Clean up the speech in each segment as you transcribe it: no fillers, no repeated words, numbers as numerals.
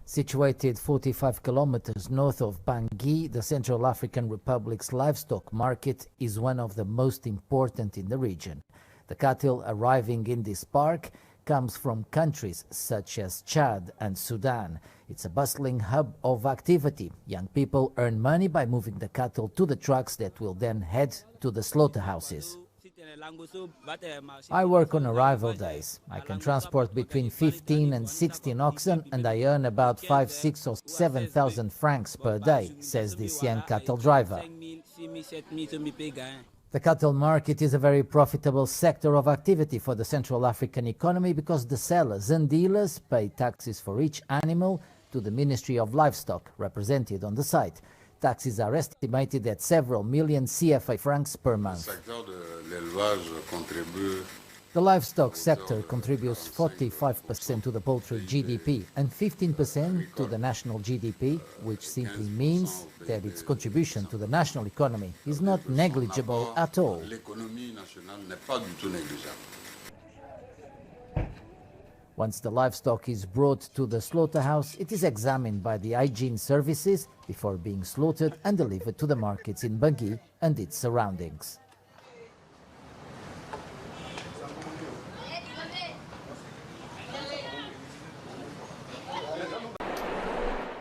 Situated 45 kilometers north of Bangui, the Central African Republic's livestock market is one of the most important in the region. The cattle arriving in this park comes from countries such as Chad and Sudan. It's a bustling hub of activity. Young people earn money by moving the cattle to the trucks that will then head to the slaughterhouses. I work on arrival days. I can transport between 15 and 16 oxen and I earn about 5, 6 or 7,000 francs per day, says this young cattle driver. The cattle market is a very profitable sector of activity for the Central African economy because the sellers and dealers pay taxes for each animal to the Ministry of Livestock, represented on the site. Taxes are estimated at several million CFA francs per month. The livestock sector contributes 45% to the poultry GDP and 15% to the national GDP, which simply means that its contribution to the national economy is not negligible at all. Once the livestock is brought to the slaughterhouse, it is examined by the hygiene services before being slaughtered and delivered to the markets in Bangui and its surroundings.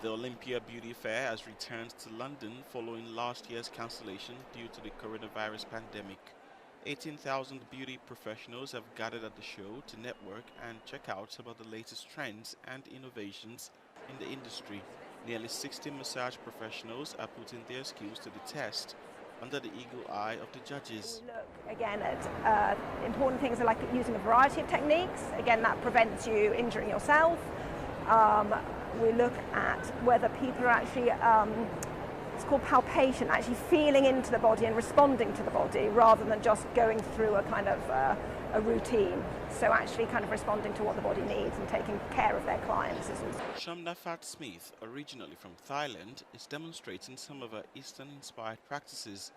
The Olympia Beauty Fair has returned to London following last year's cancellation due to the coronavirus pandemic. 18,000 beauty professionals have gathered at the show to network and check out some of the latest trends and innovations in the industry. Nearly 60 massage professionals are putting their skills to the test under the eagle eye of the judges. We look again at important things like using a variety of techniques. Again, that prevents you injuring yourself. We look at whether people are actually it's called palpation, actually feeling into the body and responding to the body rather than just going through a kind of a routine. So actually kind of responding to what the body needs and taking care of their clients. Shamna Fat Smith, originally from Thailand, is demonstrating some of her Eastern-inspired practices.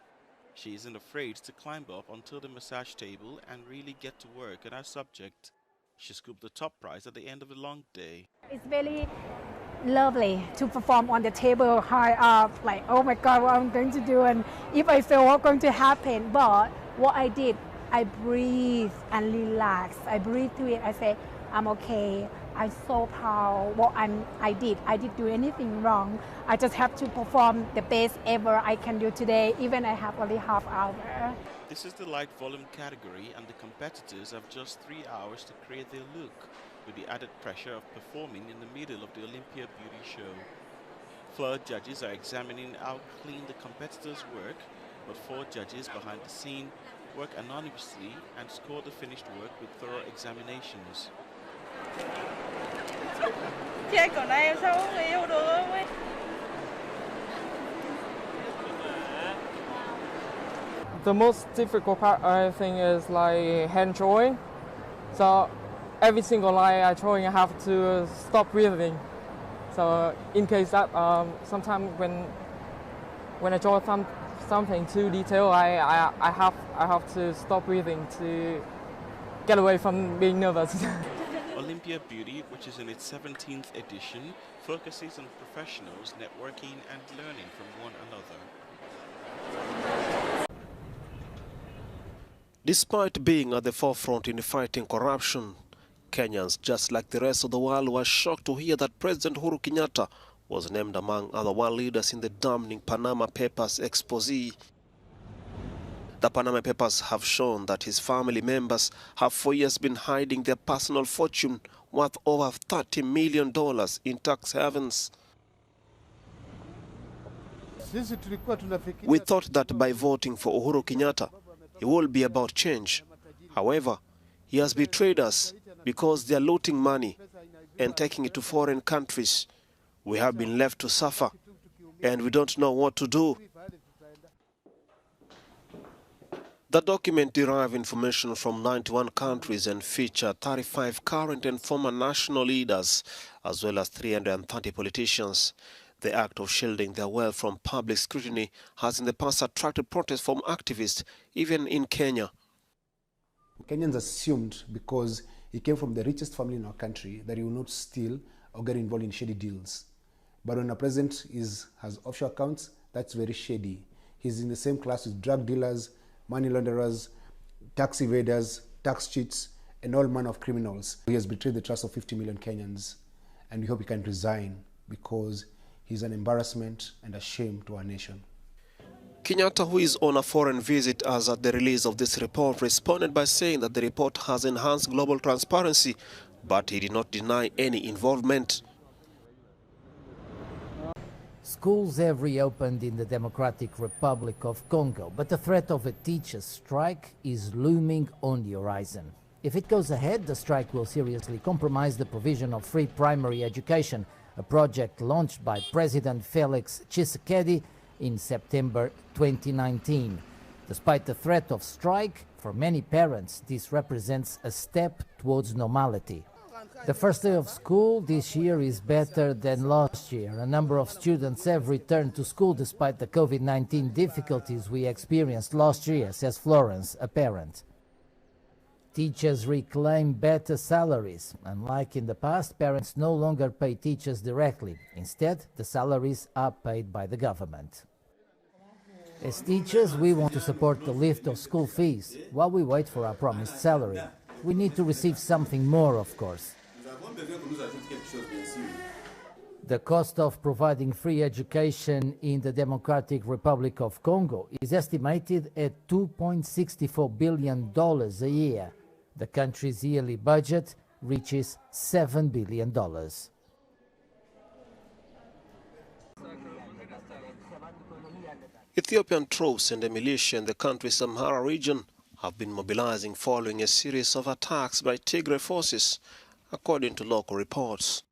She isn't afraid to climb up onto the massage table and really get to work on her subject. She scooped the top prize at the end of the long day. It's very lovely to perform on the table high up, like, oh my God, what I'm going to do, and if I fail, what's going to happen? But what I did, I breathe and relax. I breathe to it. I say, I'm okay. I'm so proud what I did. I didn't do anything wrong. I just have to perform the best ever I can do today, even I have only half hour. This is the light volume category, and the competitors have just 3 hours to create their look, with the added pressure of performing in the middle of the Olympia Beauty show. 4 judges are examining how clean the competitors work, but 4 judges behind the scene work anonymously and score the finished work with thorough examinations. The most difficult part, I think, is like hand drawing. So every single line I drawing, I have to stop breathing. So in case that sometimes when I draw something too detailed, I have to stop breathing to get away from being nervous. Olympia Beauty, which is in its 17th edition, focuses on professionals networking and learning from one another. Despite being at the forefront in fighting corruption, Kenyans, just like the rest of the world, were shocked to hear that President Uhuru Kenyatta was named among other world leaders in the damning Panama Papers expose. The Panama Papers have shown that his family members have for years been hiding their personal fortune worth over $30 million in tax havens. We thought that by voting for Uhuru Kenyatta, it will be about change. However, he has betrayed us because they are looting money and taking it to foreign countries. We have been left to suffer, and we don't know what to do. The document derives information from 91 countries and features 35 current and former national leaders, as well as 330 politicians. The act of shielding their wealth from public scrutiny has in the past attracted protests from activists, even in Kenya. Kenyans assumed because He came from the richest family in our country that he will not steal or get involved in shady deals. But when a president has offshore accounts, that's very shady. He's in the same class with drug dealers, money launderers, tax evaders, tax cheats, and all manner of criminals. He has betrayed the trust of 50 million Kenyans, and we hope he can resign because he's an embarrassment and a shame to our nation. Kenyatta, who is on a foreign visit as at the release of this report, responded by saying that the report has enhanced global transparency, but he did not deny any involvement. Schools have reopened in the Democratic Republic of Congo, but the threat of a teachers' strike is looming on the horizon. If it goes ahead, the strike will seriously compromise the provision of free primary education, a project launched by President Felix Tshisekedi in September 2019. Despite the threat of strike, for many parents, this represents a step towards normality. The first day of school this year is better than last year. A number of students have returned to school despite the COVID-19 difficulties we experienced last year, says Florence, a parent. Teachers reclaim better salaries. Unlike in the past, parents no longer pay teachers directly. Instead, the salaries are paid by the government. As teachers, we want to support the lift of school fees while we wait for our promised salary. We need to receive something more, of course. The cost of providing free education in the Democratic Republic of Congo is estimated at $2.64 billion a year. The country's yearly budget reaches $7 billion. Ethiopian troops and the militia in the country's Amhara region have been mobilizing following a series of attacks by Tigray forces, according to local reports.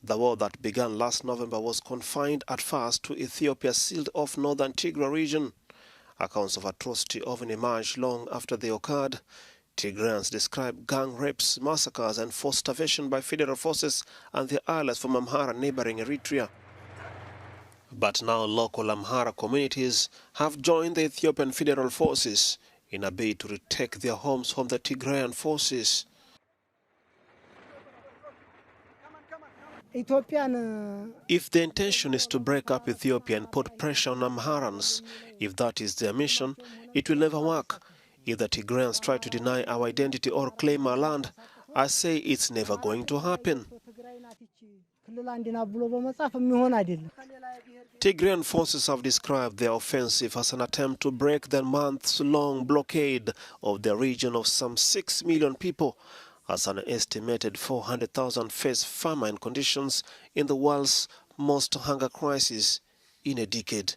The war that began last November was confined at first to Ethiopia's sealed-off northern Tigray region. Accounts of atrocity often emerged long after they occurred. Tigrayans describe gang rapes, massacres, and forced starvation by federal forces and their allies from Amhara neighboring Eritrea. But now local Amhara communities have joined the Ethiopian federal forces in a bid to retake their homes from the Tigrayan forces. If the intention is to break up Ethiopia and put pressure on Amharans, if that is their mission, it will never work. If the Tigrayans try to deny our identity or claim our land, I say it's never going to happen. Tigrayan forces have described their offensive as an attempt to break the months-long blockade of the region of some 6 million people, as an estimated 400,000 face famine conditions in the world's most hunger crisis in a decade.